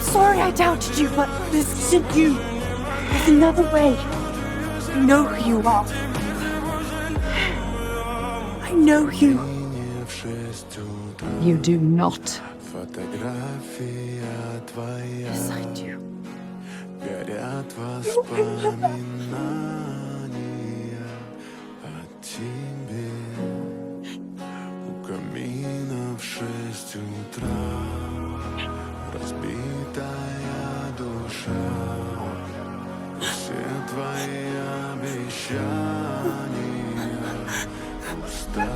sorry I doubted you, but this isn't you. There's another way. I know who you are. I know you. You do not. Yes, I do. Горят воспоминания о тебе. У камина в 6 утра разбитая душа. Все твои обещания пустота.